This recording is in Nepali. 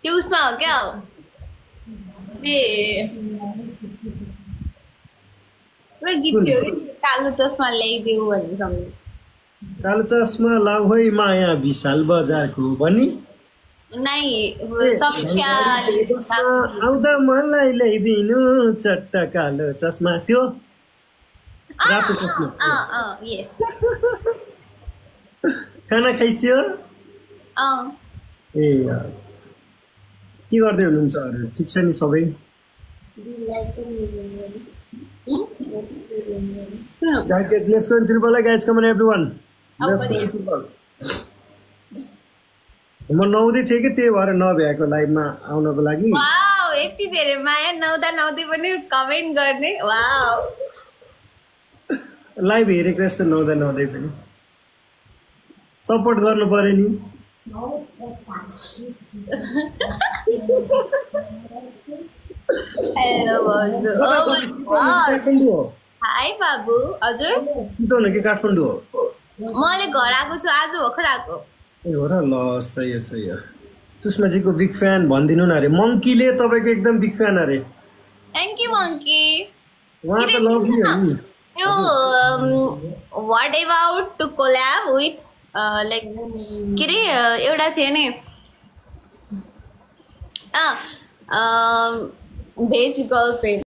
त्यो उसमा हो क्या ए पुरा गीत थियो कि कालो चस्मा ल्याइदेऊ भन्ने सँगै कालो चस्मा लाउ है माया विशाल बजारको भनी नै समीक्षा आउँदा मलाई ल्याइदिनु चट्टा कालो चस्मा त्यो रातो चस्मा यस खाना खाइसियो ए के गर्दै हुनुहुन्छ अरू ठिक छ नि सबै guys let's go in Tripoli guys come on everyone let's go in Tripoli म नौदै थिएँ कि त्यही भएर नभ्याएको लाइभमा आउनको लागि वाउ यति धेरै माया नौदै पनि कमेन्ट गर्ने वाउ लाइभ हेरेको रहेछ नौदै पनि सपोर्ट गर्नु पर्यो नि हेलो बाबु ओ माय गॉड हाय बाबु हजुर चितवन हो कि काठमाडौँ हो म अहिले घर आएको छु आज भर्खर आएको ए हो र ल सही हो सुषमाजीको बिग फ्यान भनिदिनु न अरे मङ्कीले तपाईँको एकदम बिग फ्यान अरे थ्याङ्क यू मङ्की उहाँ त लभली हो नि यो what about to collab with like के रे एउटा थियो नि भेज गर्लफ्रेन्ड